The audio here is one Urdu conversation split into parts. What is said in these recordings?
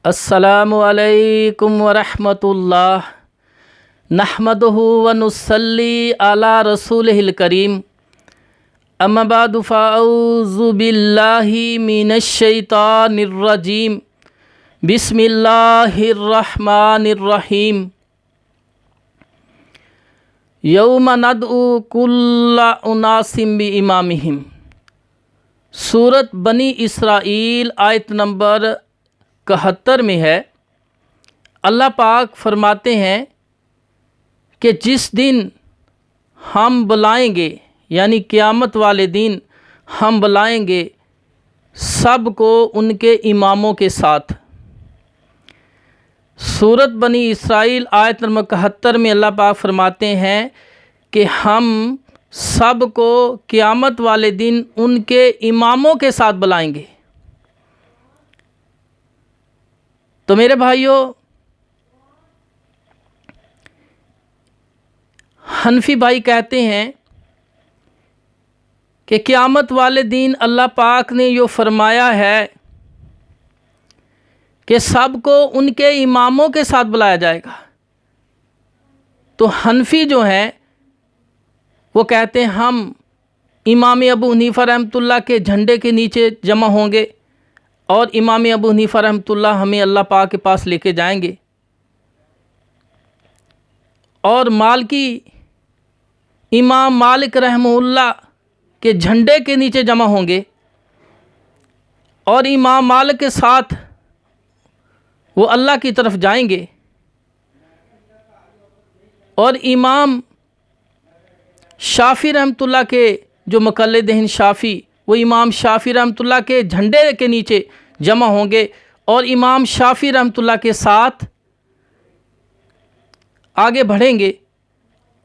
السلام علیکم ورحمۃ اللہ نحمدہ ونصلی علی رسولہ الکریم اما بعد فاعوذ باللہ من الشیطان الرجیم بسم اللہ الرحمن الرحیم یوم ندعو کل اناس بامامہم۔ سورۃ بنی اسرائیل آیت نمبر 71 میں ہے۔ اللہ پاک فرماتے ہیں کہ جس دن ہم بلائیں گے، یعنی قیامت والے دن ہم بلائیں گے سب کو ان کے اماموں کے ساتھ۔ سورۃ بنی اسرائیل آیت نمبر 71 میں اللہ پاک فرماتے ہیں کہ ہم سب کو قیامت والے دن ان کے اماموں کے ساتھ بلائیں گے۔ تو میرے بھائیوں، حنفی بھائی کہتے ہیں کہ قیامت والے دن اللہ پاک نے یہ فرمایا ہے کہ سب کو ان کے اماموں کے ساتھ بلایا جائے گا۔ تو حنفی جو ہیں وہ کہتے ہیں ہم امام ابو حنیفہ رحمۃ اللہ کے جھنڈے کے نیچے جمع ہوں گے اور امام ابو حنیفہ رحمۃ اللہ ہمیں اللہ پاک کے پاس لے کے جائیں گے، اور مالکی امام مالک رحمہ اللہ کے جھنڈے کے نیچے جمع ہوں گے، اور امام مالک کے ساتھ وہ اللہ کی طرف جائیں گے، اور امام شافعی رحمۃ اللہ کے جو مقلد ہیں شافعی، وہ امام شافعی رحمۃ اللہ کے جھنڈے کے نیچے جمع ہوں گے اور امام شافعی رحمۃ اللہ کے ساتھ آگے بڑھیں گے،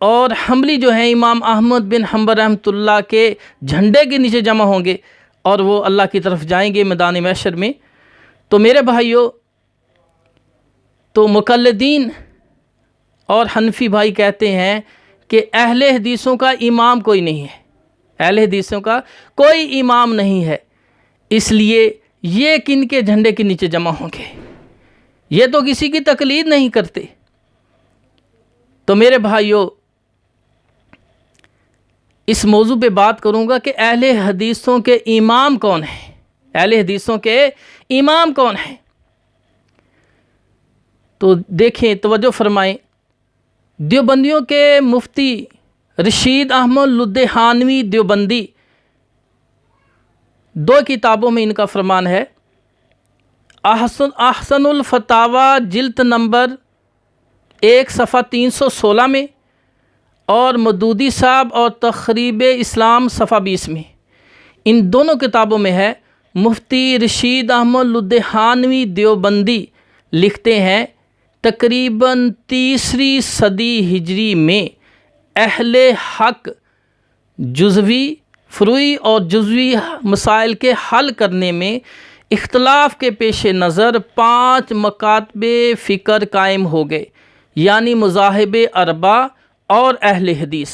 اور حنبلی جو ہیں امام احمد بن حنبل رحمۃ اللہ کے جھنڈے کے نیچے جمع ہوں گے اور وہ اللہ کی طرف جائیں گے میدان محشر میں۔ تو میرے بھائیوں، تو مقلدین اور حنفی بھائی کہتے ہیں کہ اہل حدیثوں کا امام کوئی نہیں ہے، اہل حدیثوں کا کوئی امام نہیں ہے، اس لیے یہ کن کے جھنڈے کے نیچے جمع ہوں گے؟ یہ تو کسی کی تقلید نہیں کرتے۔ تو میرے بھائیوں، اس موضوع پہ بات کروں گا کہ اہل حدیثوں کے امام کون ہیں، اہل حدیثوں کے امام کون ہیں۔ تو دیکھیں، توجہ فرمائیں، دیوبندیوں کے مفتی رشید احمد لدھیانوی دیوبندی، 2 کتابوں میں ان کا فرمان ہے، احسن الفتاوی جلد نمبر 1 صفحہ 316 میں، اور مودودی صاحب اور تقریب اسلام صفحہ 20 میں۔ ان دونوں کتابوں میں ہے، مفتی رشید احمد لدھیانوی دیوبندی لکھتے ہیں تقریباً 3 صدی ہجری میں اہل حق جزوی، فروعی اور جزوی مسائل کے حل کرنے میں اختلاف کے پیش نظر 5 مکاتب فکر قائم ہو گئے، یعنی مذاہب اربعہ اور اہل حدیث۔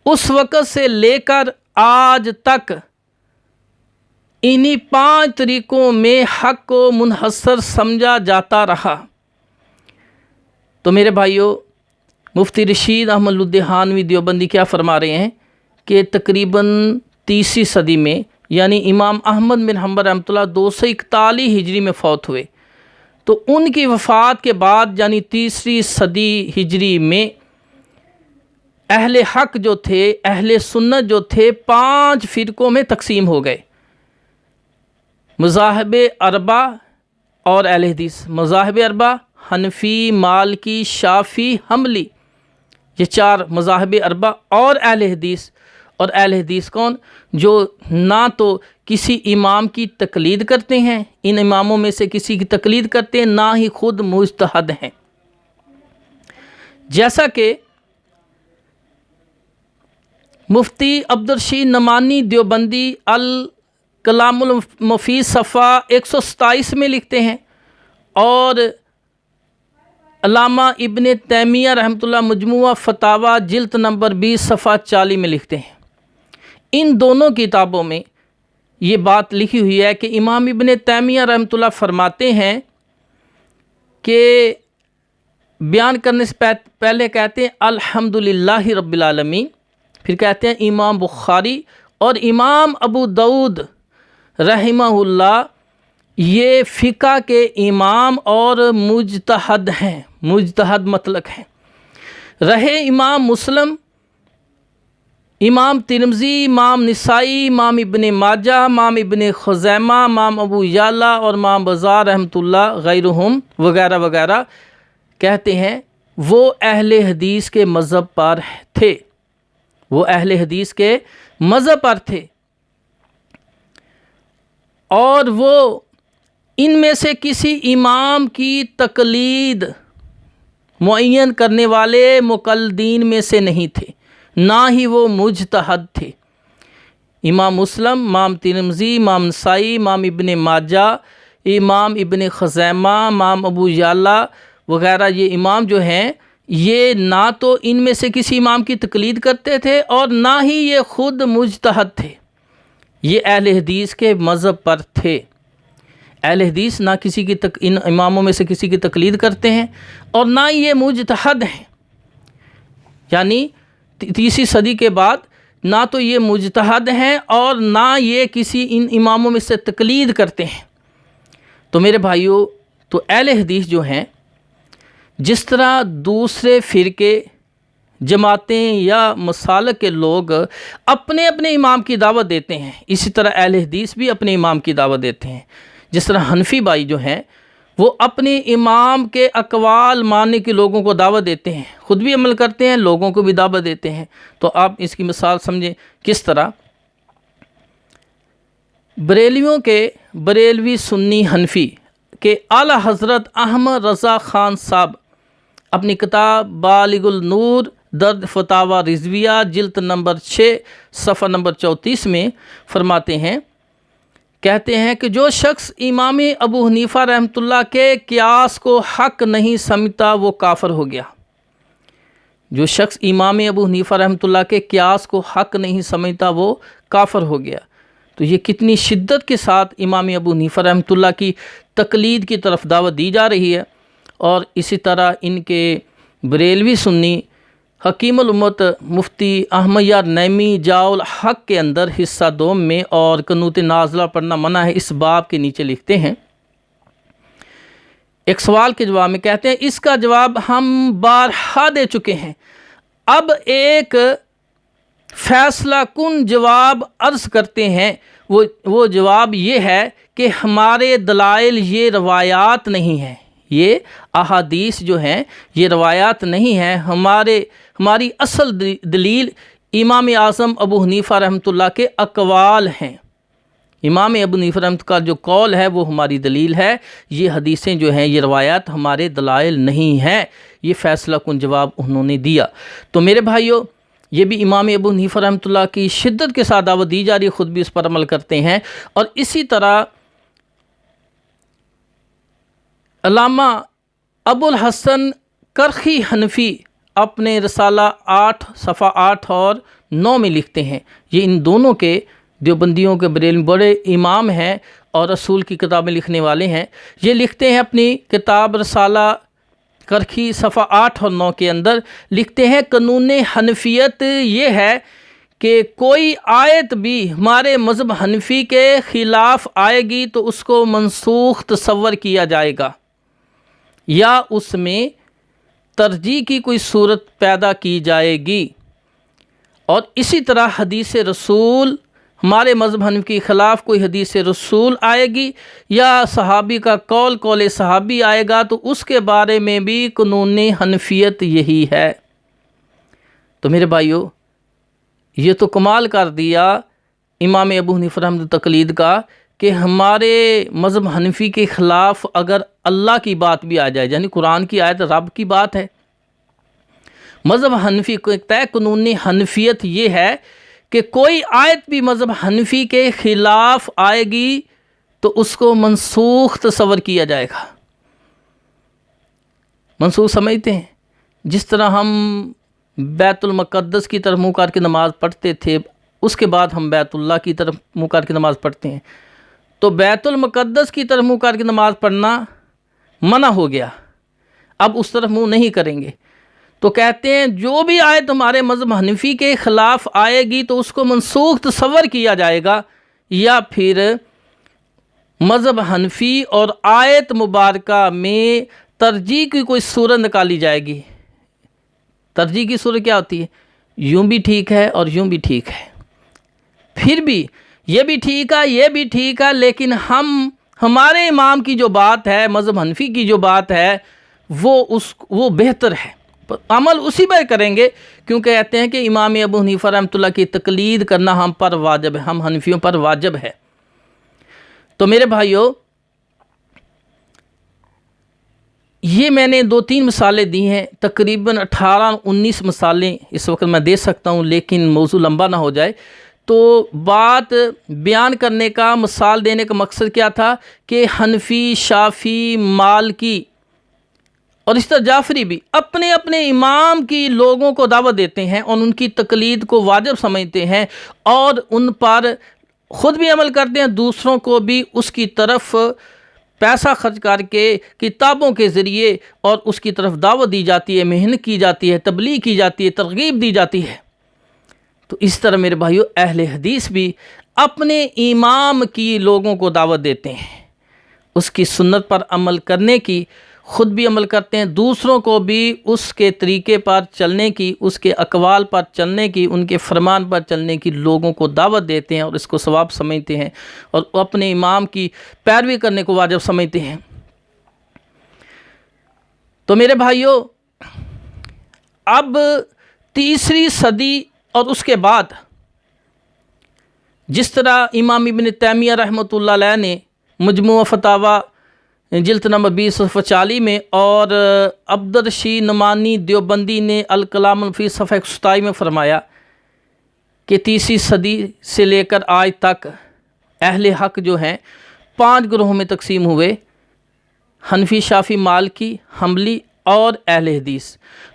اس وقت سے لے کر آج تک انہی 5 طریقوں میں حق کو منحصر سمجھا جاتا رہا۔ تو میرے بھائیوں، مفتی رشید احمد لدھیانوی دیوبندی کیا فرما رہے ہیں کہ تقریباً 3 صدی میں، یعنی امام احمد بن حنبل رحمۃ اللہ 241 ہجری میں فوت ہوئے، تو ان کی وفات کے بعد یعنی 3 صدی ہجری میں اہل حق جو تھے، اہل سنت جو تھے، 5 فرقوں میں تقسیم ہو گئے، مذاہب اربعہ اور اہل حدیث۔ مذاہب اربعہ حنفی، مالکی، شافعی، حنبلی، یہ 4 مذاہب اربعہ، اور اہل حدیث۔ اور اہل حدیث کون؟ جو نہ تو کسی امام کی تقلید کرتے ہیں، ان اماموں میں سے کسی کی تقلید کرتے ہیں، نہ ہی خود مجتہد ہیں۔ جیسا کہ مفتی عبدالرشید نعمانی دیوبندی الکلام المفید صفحہ 127 میں لکھتے ہیں، اور علامہ ابن تیمیہ رحمۃ اللہ مجموعہ فتاوی جلد نمبر 20 صفحہ 40 میں لکھتے ہیں۔ ان دونوں کتابوں میں یہ بات لکھی ہوئی ہے کہ امام ابن تیمیہ رحمۃ اللہ فرماتے ہیں کہ بیان کرنے سے پہلے کہتے ہیں الحمدللہ رب العالمین، پھر کہتے ہیں امام بخاری اور امام ابو داؤد رحمہ اللہ یہ فقہ کے امام اور مجتہد ہیں، مجتہد مطلق ہیں۔ رہے امام مسلم، امام ترمذی، امام نسائی، امام ابن ماجہ، امام ابن خزیمہ، امام ابو یعلا اور امام بزار رحمۃ اللہ غیرہم وغیرہ وغیرہ کہتے ہیں وہ اہل حدیث کے مذہب پر تھے، وہ اہل حدیث کے مذہب پر تھے، اور وہ ان میں سے کسی امام کی تقلید معین کرنے والے مقلدین میں سے نہیں تھے، نہ ہی وہ مجتہد تھے۔ امام مسلم، امام ترمذی، امام نسائی، امام ابن ماجہ، امام ابن خزیمہ، امام ابو یعلا وغیرہ یہ امام جو ہیں یہ نہ تو ان میں سے کسی امام کی تقلید کرتے تھے اور نہ ہی یہ خود مجتہد تھے، یہ اہل حدیث کے مذہب پر تھے۔ اہل حدیث نہ کسی کی ان اماموں میں سے کسی کی تقلید کرتے ہیں اور نہ ہی یہ مجتہد ہیں، یعنی تیسری صدی کے بعد نہ تو یہ مجتہد ہیں اور نہ یہ کسی ان اماموں میں سے تقلید کرتے ہیں۔ تو میرے بھائیوں، تو اہل حدیث جو ہیں جس طرح دوسرے فرقے، جماعتیں یا مسالک کے لوگ اپنے اپنے امام کی دعوت دیتے ہیں، اسی طرح اہل حدیث بھی اپنے امام کی دعوت دیتے ہیں۔ جس طرح حنفی بھائی جو ہیں وہ اپنے امام کے اقوال ماننے کے لوگوں کو دعوت دیتے ہیں، خود بھی عمل کرتے ہیں، لوگوں کو بھی دعوت دیتے ہیں۔ تو آپ اس کی مثال سمجھیں کس طرح بریلویوں کے بریلوی سنی حنفی کہ اعلیٰ حضرت احمد رضا خان صاحب اپنی کتاب بالغ النور درد فتاوی رضویہ جلد نمبر 6 صفحہ نمبر 34 میں فرماتے ہیں، کہتے ہیں کہ جو شخص امام ابو حنیفہ رحمۃ اللہ کے قیاس کو حق نہیں سمجھتا وہ کافر ہو گیا۔ جو شخص امام ابو حنیفہ رحمۃ اللہ کے قیاس کو حق نہیں سمجھتا وہ کافر ہو گیا۔ تو یہ کتنی شدت کے ساتھ امام ابو حنیفہ رحمۃ اللہ کی تقلید کی طرف دعوت دی جا رہی ہے، اور اسی طرح ان کے بریلوی سنی حکیم الامت مفتی احمد یار نعیمی جاء الحق کے اندر حصہ دوم میں اور قنوت نازلہ پڑھنا منع ہے اس باب کے نیچے لکھتے ہیں، ایک سوال کے جواب میں کہتے ہیں اس کا جواب ہم بارہا دے چکے ہیں، اب ایک فیصلہ کن جواب عرض کرتے ہیں، وہ جواب یہ ہے کہ ہمارے دلائل یہ روایات نہیں ہیں، یہ احادیث جو ہیں یہ روایات نہیں ہیں، ہماری اصل دلیل امام اعظم ابو حنیفہ رحمۃ اللہ کے اقوال ہیں۔ امام ابو حنیفہ رحمۃ اللہ کا جو قول ہے وہ ہماری دلیل ہے، یہ حدیثیں جو ہیں یہ روایات ہمارے دلائل نہیں ہیں، یہ فیصلہ کن جواب انہوں نے دیا۔ تو میرے بھائیوں، یہ بھی امام ابو حنیفہ رحمۃ اللہ کی شدت کے ساتھ دعوت دی جا رہی ہے، خود بھی اس پر عمل کرتے ہیں۔ اور اسی طرح علامہ ابو الحسن کرخی حنفی اپنے رسالہ 8 صفحہ 8 اور 9 میں لکھتے ہیں، یہ ان دونوں کے دیوبندیوں کے بڑے امام ہیں اور رسول کی کتابیں لکھنے والے ہیں۔ یہ لکھتے ہیں اپنی کتاب رسالہ کرخی صفحہ 8 اور 9 کے اندر، لکھتے ہیں قانون حنفیت یہ ہے کہ کوئی آیت بھی ہمارے مذہب حنفی کے خلاف آئے گی تو اس کو منسوخ تصور کیا جائے گا یا اس میں ترجیح کی کوئی صورت پیدا کی جائے گی، اور اسی طرح حدیث رسول ہمارے مذہب حنفی کے خلاف کوئی حدیث رسول آئے گی یا صحابی کا قول صحابی آئے گا تو اس کے بارے میں بھی قانون حنفیت یہی ہے۔ تو میرے بھائیو، یہ تو کمال کر دیا امام ابو حنیفہ رحمۃ اللہ تقلید کا کہ ہمارے مذہب حنفی کے خلاف اگر اللہ کی بات بھی آ جائے، یعنی قرآن کی آیت رب کی بات ہے، مذہب حنفی کو ایک طے قانون حنفیت یہ ہے کہ کوئی آیت بھی مذہب حنفی کے خلاف آئے گی تو اس کو منسوخ تصور کیا جائے گا۔ منسوخ سمجھتے ہیں؟ جس طرح ہم بیت المقدس کی طرف منہ کر کے نماز پڑھتے تھے اس کے بعد ہم بیت اللہ کی طرف منہ کر کے نماز پڑھتے ہیں، تو بیت المقدس کی طرف منہ کر کے نماز پڑھنا منع ہو گیا، اب اس طرف منہ نہیں کریں گے۔ تو کہتے ہیں جو بھی آیت ہمارے مذہب حنفی کے خلاف آئے گی تو اس کو منسوخ تصور کیا جائے گا، یا پھر مذہب حنفی اور آیت مبارکہ میں ترجیح کی کوئی صورت نکالی جائے گی۔ ترجیح کی صورت کیا ہوتی ہے؟ یوں بھی ٹھیک ہے اور یوں بھی ٹھیک ہے، پھر بھی یہ بھی ٹھیک ہے یہ بھی ٹھیک ہے، لیکن ہمارے امام کی جو بات ہے، مذہب حنفی کی جو بات ہے وہ بہتر ہے، عمل اسی پر کریں گے، کیونکہ کہتے ہیں کہ امام ابو حنیفہ رحمۃ اللہ کی تقلید کرنا ہم پر واجب ہے، ہم حنفیوں پر واجب ہے۔ تو میرے بھائیو، یہ میں نے 2-3 مثالیں دی ہیں، تقریباً 18-19 مثالیں اس وقت میں دے سکتا ہوں، لیکن موضوع لمبا نہ ہو جائے۔ تو بات بیان کرنے کا، مثال دینے کا مقصد کیا تھا کہ حنفی، شافعی، مالکی اور اس طرح جعفری بھی اپنے اپنے امام کی لوگوں کو دعوت دیتے ہیں اور ان کی تقلید کو واجب سمجھتے ہیں، اور ان پر خود بھی عمل کرتے ہیں، دوسروں کو بھی اس کی طرف پیسہ خرچ کر کے کتابوں کے ذریعے اور اس کی طرف دعوت دی جاتی ہے، محنت کی جاتی ہے، تبلیغ کی جاتی ہے، ترغیب دی جاتی ہے۔ تو اس طرح میرے بھائیو، اہل حدیث بھی اپنے امام کی لوگوں کو دعوت دیتے ہیں، اس کی سنت پر عمل کرنے کی، خود بھی عمل کرتے ہیں، دوسروں کو بھی اس کے طریقے پر چلنے کی، اس کے اقوال پر چلنے کی، ان کے فرمان پر چلنے کی لوگوں کو دعوت دیتے ہیں، اور اس کو ثواب سمجھتے ہیں، اور اپنے امام کی پیروی کرنے کو واجب سمجھتے ہیں۔ تو میرے بھائیو، اب 3 صدی اور اس کے بعد جس طرح امام ابن تیمیہ رحمۃ اللہ علیہ نے مجموعہ فتاوی جلد نمبر 20 صفحہ 40 میں، اور عبدالرشید نعمانی دیوبندی نے الکلام فی صفحہ 127 میں فرمایا کہ 3 صدی سے لے کر آج تک اہل حق جو ہیں 5 گروہوں میں تقسیم ہوئے: حنفی، شافعی، مالکی، حنبلی اور اہل حدیث۔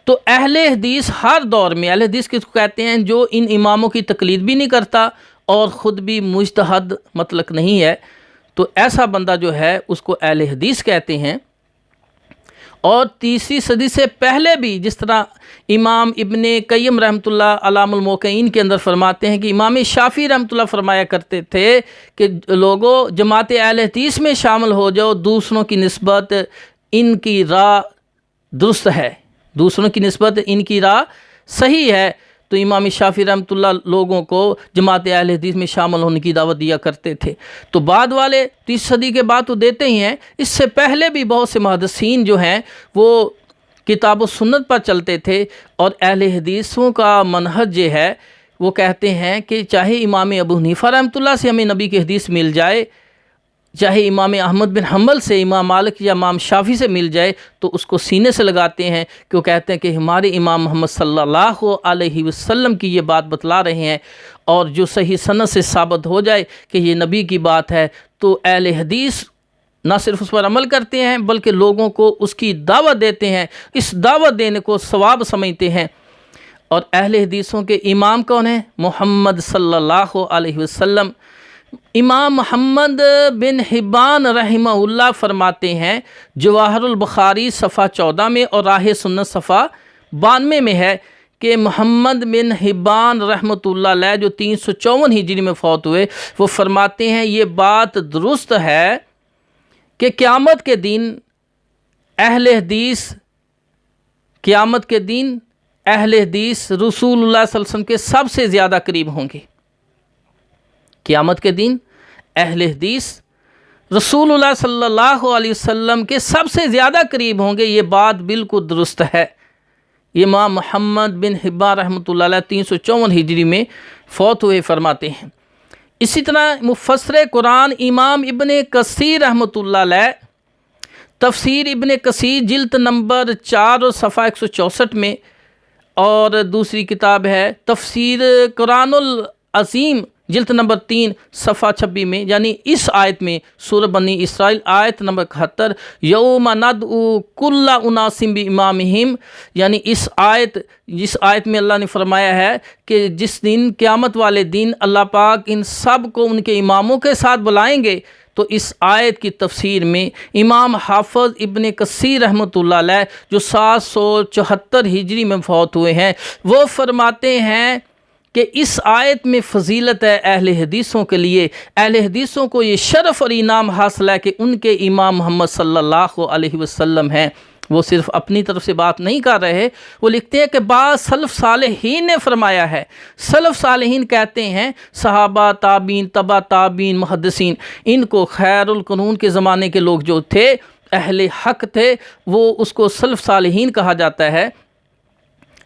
تو اہل حدیث ہر دور میں، اہل حدیث کس کو کہتے ہیں؟ جو ان اماموں کی تقلید بھی نہیں کرتا اور خود بھی مجتہد مطلق نہیں ہے، تو ایسا بندہ جو ہے اس کو اہل حدیث کہتے ہیں۔ اور 3 صدی سے پہلے بھی، جس طرح امام ابن قیم رحمۃ اللہ علام الموقعین کے اندر فرماتے ہیں کہ امام شافعی رحمۃ اللہ فرمایا کرتے تھے کہ لوگوں، جماعت اہل حدیث میں شامل ہو جاؤ، دوسروں کی نسبت ان کی راہ درست ہے، دوسروں کی نسبت ان کی راہ صحیح ہے۔ تو امام شافعی رحمۃ اللہ لوگوں کو جماعت اہل حدیث میں شامل ہونے کی دعوت دیا کرتے تھے۔ تو بعد والے 30 صدی کے بعد تو دیتے ہی ہیں، اس سے پہلے بھی بہت سے محدثین جو ہیں وہ کتاب و سنت پر چلتے تھے، اور اہل حدیثوں کا منہج یہ ہے، وہ کہتے ہیں کہ چاہے امام ابو حنیفہ رحمۃ اللہ سے ہمیں نبی کی حدیث مل جائے، چاہے امام احمد بن حنبل سے، امام مالک یا امام شافعی سے مل جائے، تو اس کو سینے سے لگاتے ہیں، کہ وہ کہتے ہیں کہ ہمارے امام محمد صلی اللہ علیہ وسلم کی یہ بات بتلا رہے ہیں، اور جو صحیح سند سے ثابت ہو جائے کہ یہ نبی کی بات ہے، تو اہل حدیث نہ صرف اس پر عمل کرتے ہیں بلکہ لوگوں کو اس کی دعوت دیتے ہیں، اس دعوت دینے کو ثواب سمجھتے ہیں۔ اور اہل حدیثوں کے امام کون ہیں؟ محمد صلی اللہ علیہ وسلم۔ امام محمد بن حبان رحمہ اللہ فرماتے ہیں، جواہر البخاری صفحہ 14 میں اور راہ سنت صفحہ 92 میں ہے کہ محمد بن حبان رحمۃ اللہ علیہ جو 354 ہجری میں فوت ہوئے، وہ فرماتے ہیں یہ بات درست ہے کہ قیامت کے دن اہل حدیث رسول اللہ صلی اللہ علیہ وسلم کے سب سے زیادہ قریب ہوں گے۔ قیامت کے دن اہل حدیث رسول اللہ صلی اللہ علیہ وسلم کے سب سے زیادہ قریب ہوں گے، یہ بات بالکل درست ہے۔ امام محمد بن حبان رحمۃ اللہ علیہ 354 ہجری میں فوت ہوئے فرماتے ہیں۔ اسی طرح مفسر قرآن امام ابن کثیر رحمۃ اللہ علیہ تفسیر ابن کثیر جلد نمبر 4 اور صفحہ 164 میں، اور دوسری کتاب ہے تفسیر قرآن العظیم جلد نمبر 3 صفحہ 26 میں، یعنی اس آیت میں سورہ بنی اسرائیل آیت نمبر 71، یوم ندعو کل اناس بامامہم، یعنی جس آیت میں اللہ نے فرمایا ہے کہ جس دن قیامت والے دن اللہ پاک ان سب کو ان کے اماموں کے ساتھ بلائیں گے، تو اس آیت کی تفسیر میں امام حافظ ابن کثیر رحمۃ اللہ علیہ جو 774 ہجری میں فوت ہوئے ہیں، وہ فرماتے ہیں کہ اس آیت میں فضیلت ہے اہل حدیثوں کے لیے۔ اہل حدیثوں کو یہ شرف اور انعام حاصل ہے کہ ان کے امام محمد صلی اللہ علیہ وسلم ہیں۔ وہ صرف اپنی طرف سے بات نہیں کر رہے، وہ لکھتے ہیں کہ بعض سلف صالحین نے فرمایا ہے۔ سلف صالحین کہتے ہیں صحابہ، تابعین، تبع تابعین، محدثین، ان کو خیر القرون کے زمانے کے لوگ جو تھے، اہل حق تھے، وہ اس کو سلف صالحین کہا جاتا ہے۔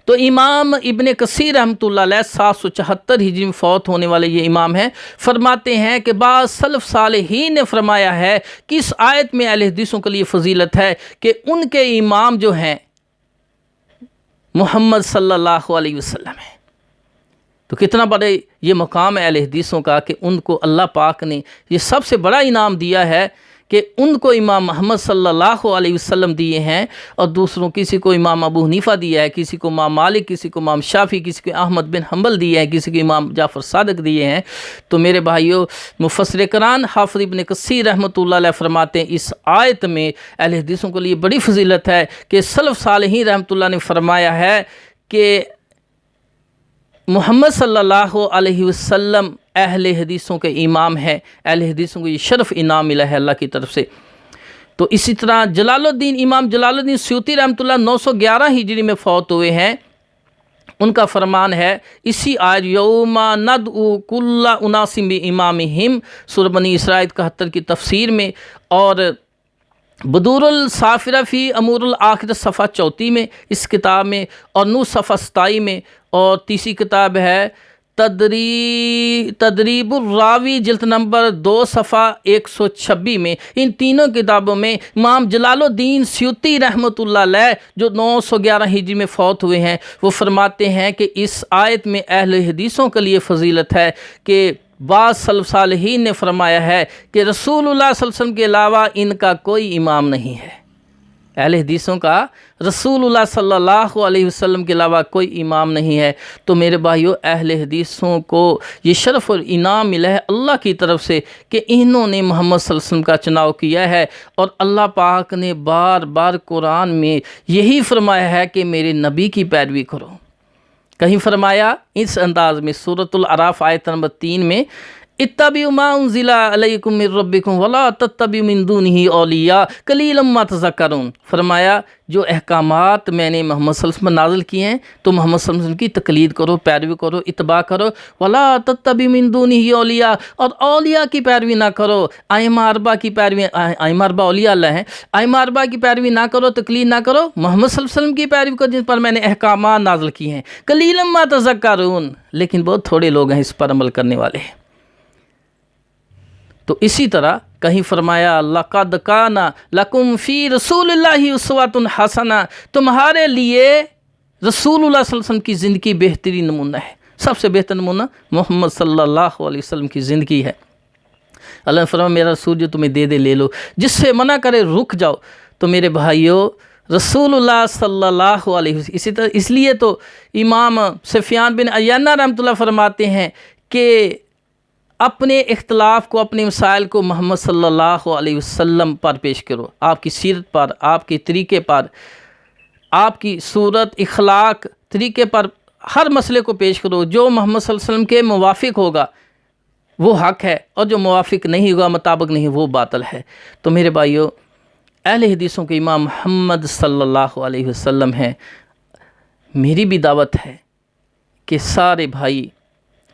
تو امام ابن کثیر رحمۃ اللہ علیہ 774 ہجری میں فوت ہونے والے یہ امام ہیں، فرماتے ہیں کہ بعض سلف صالحین نے فرمایا ہے کہ اس آیت میں اہل حدیثوں کے لیے فضیلت ہے کہ ان کے امام جو ہیں محمد صلی اللہ علیہ وسلم ہیں۔ تو کتنا بڑے یہ مقام ہے اہل حدیثوں کا کہ ان کو اللہ پاک نے یہ سب سے بڑا انعام دیا ہے کہ ان کو امام محمد صلی اللہ علیہ وسلم دیے ہیں، اور دوسروں کسی کو امام ابو حنیفہ دیا ہے، کسی کو امام مالک، کسی کو امام شافعی، کسی کو احمد بن حنبل دیے ہیں، کسی کو امام جعفر صادق دیے ہیں۔ تو میرے بھائیوں، مفسر قرآن حافظ ابن کثیر رحمۃ اللہ علیہ فرماتے ہیں اس آیت میں اہل حدیثوں کے لیے بڑی فضیلت ہے کہ سلف صالحین رحمۃ اللہ نے فرمایا ہے کہ محمد صلی اللہ علیہ وسلم اہل حدیثوں کے امام ہے، اہل حدیثوں کو یہ شرف انعام ملا ہے اللہ کی طرف سے۔ تو اسی طرح امام جلال الدین سیوطی رحمۃ اللہ 911 ہجری میں فوت ہوئے ہیں، ان کا فرمان ہے اسی آیت یوم ندعو کل اناس بامامہم سورہ بنی اسرائیل 71 کی تفسیر میں، اور بدور الصافرہ فی امور الآخرہ صفحہ 34 میں اس کتاب میں، اور نور صفحہ 27 میں، اور تیسری کتاب ہے تدریب الراوی جلد نمبر 2 صفحہ 126 میں۔ ان تینوں کتابوں میں امام جلال الدین سیوطی رحمۃ اللہ علیہ جو 911 ہجری میں فوت ہوئے ہیں، وہ فرماتے ہیں کہ اس آیت میں اہل حدیثوں کے لیے فضیلت ہے کہ بعض سلف صالحین نے فرمایا ہے کہ رسول اللہ صلی اللہ علیہ وسلم کے علاوہ ان کا کوئی امام نہیں ہے۔ اہل حدیثوں کا رسول اللہ صلی اللہ علیہ وسلم کے علاوہ کوئی امام نہیں ہے۔ تو میرے بھائیوں، اہل حدیثوں کو یہ شرف اور انعام ملا ہے اللہ کی طرف سے کہ انہوں نے محمد صلی اللہ علیہ وسلم کا چناؤ کیا ہے، اور اللہ پاک نے بار بار قرآن میں یہی فرمایا ہے کہ میرے نبی کی پیروی کرو۔ کہیں فرمایا اس انداز میں سورۃ الاعراف آیت نمبر 3 میں، اتبعوا ما انزل علیکم من ربکم ولا تتبعوا من دونہ اولیاء قلیلا ما تذکرون۔ فرمایا جو احکامات میں نے محمد صلی اللہ علیہ وسلم نازل کیے ہیں تو محمد صلی اللہ علیہ وسلم کی تقلید کرو، پیروی کرو، اتباع کرو۔ ولا تتبعوا من دونہ اولیاء، اور اولیاء کی پیروی نہ کرو، ائمہ اربعہ کی پیروی، ائمہ اربعہ اولیاء اللہ ہیں، ائمہ اربعہ کی پیروی نہ کرو، تقلید نہ کرو، محمد صلی اللہ علیہ وسلم کی پیروی کرو جن پر میں نے احکامات نازل کیے ہیں۔ قلیلا ما تذکرون، لیکن بہت تھوڑے لوگ ہیں اس پر عمل کرنے والے ہیں۔ تو اسی طرح کہیں فرمایا لَقَدْ كَانَ لَكُمْ فِي رَسُولِ اللَّهِ أُسْوَةٌ حَسَنَةٌ، تمہارے لیے رسول اللہ صلی اللہ علیہ وسلم کی زندگی بہترین نمونہ ہے۔ سب سے بہتر نمونہ محمد صلی اللہ علیہ وسلم کی زندگی ہے۔ اللہ نے فرمایا میرا رسول جو تمہیں دے لے لو، جس سے منع کرے رک جاؤ۔ تو میرے بھائیوں، رسول اللہ صلی اللہ علیہ وسلم، اسی طرح اس لیے تو امام سفیان بن عیینہ رحمۃ اللہ فرماتے ہیں کہ اپنے اختلاف کو، اپنے مسائل کو محمد صلی اللہ علیہ وسلم پر پیش کرو، آپ کی سیرت پر، آپ کے طریقے پر، آپ کی صورت، اخلاق، طریقے پر ہر مسئلے کو پیش کرو۔ جو محمد صلی اللہ علیہ وسلم کے موافق ہوگا وہ حق ہے، اور جو موافق نہیں ہوگا، مطابق نہیں، وہ باطل ہے۔ تو میرے بھائیوں، اہل حدیثوں کے امام محمد صلی اللہ علیہ وسلم ہیں۔ میری بھی دعوت ہے کہ سارے بھائی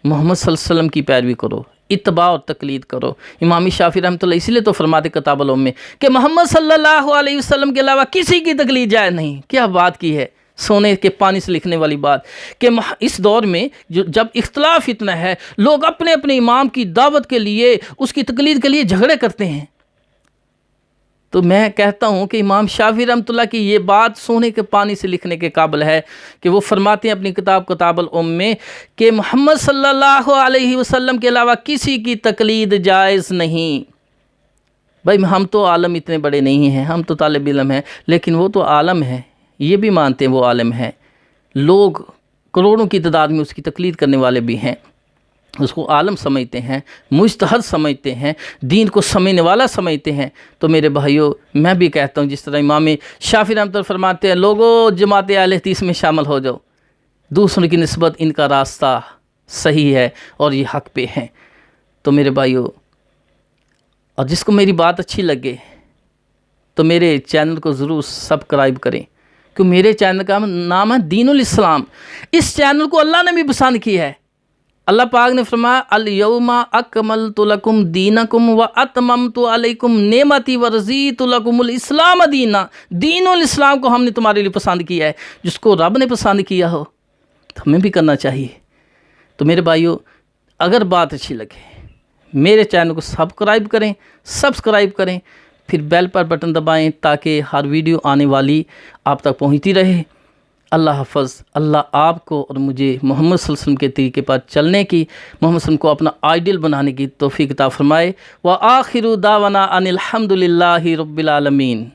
محمد صلی اللہ علیہ وسلم کی پیروی کرو، اتباع اور تقلید کرو۔ امام شافعی رحمۃ اللہ اسی لیے تو فرماتے کتاب العلوم میں کہ محمد صلی اللہ علیہ وسلم کے علاوہ کسی کی تقلید جائز نہیں۔ کیا بات کی ہے، سونے کے پانی سے لکھنے والی بات، کہ اس دور میں جب اختلاف اتنا ہے، لوگ اپنے اپنے امام کی دعوت کے لیے، اس کی تقلید کے لیے جھگڑے کرتے ہیں۔ تو میں کہتا ہوں کہ امام شافعی رحمۃ اللہ کی یہ بات سونے کے پانی سے لکھنے کے قابل ہے کہ وہ فرماتے ہیں اپنی کتاب کتاب الام میں کہ محمد صلی اللہ علیہ وسلم کے علاوہ کسی کی تقلید جائز نہیں۔ بھائی ہم تو عالم اتنے بڑے نہیں ہیں، ہم تو طالب علم ہیں، لیکن وہ تو عالم ہے، یہ بھی مانتے ہیں وہ عالم ہے، لوگ کروڑوں کی تعداد میں اس کی تقلید کرنے والے بھی ہیں، اس کو عالم سمجھتے ہیں، مجتہد سمجھتے ہیں، دین کو سمجھنے والا سمجھتے ہیں۔ تو میرے بھائیوں، میں بھی کہتا ہوں جس طرح امام شافعی رحمۃ اللہ فرماتے ہیں لوگوں جماعت اہل حدیث میں شامل ہو جاؤ، دوسروں کی نسبت ان کا راستہ صحیح ہے اور یہ حق پہ ہیں۔ تو میرے بھائیوں، اور جس کو میری بات اچھی لگے تو میرے چینل کو ضرور سبسکرائب کریں، کیوں میرے چینل کا نام ہے دین الاسلام۔ اس چینل کو اللہ نے بھی پسند کی ہے۔ اللہ پاک نے فرمایا الیوم اکملت لکم دینکم واتممت علیکم نعمتی ورضیت لکم الاسلام دینا۔ دین الاسلام کو ہم نے تمہارے لیے پسند کیا ہے۔ جس کو رب نے پسند کیا ہو تو ہمیں بھی کرنا چاہیے۔ تو میرے بھائیوں، اگر بات اچھی لگے میرے چینل کو سبسکرائب کریں، پھر بیل پر بٹن دبائیں تاکہ ہر ویڈیو آنے والی آپ تک پہنچتی رہے۔ اللہ حافظ۔ اللہ آپ کو اور مجھے محمد صلی اللہ علیہ وسلم کے طریقے پر چلنے کی، محمد صلی اللہ علیہ وسلم کو اپنا آئیڈیل بنانے کی توفیق عطا فرمائے۔ وآخر دعوانا ان الحمد للہ رب العالمین۔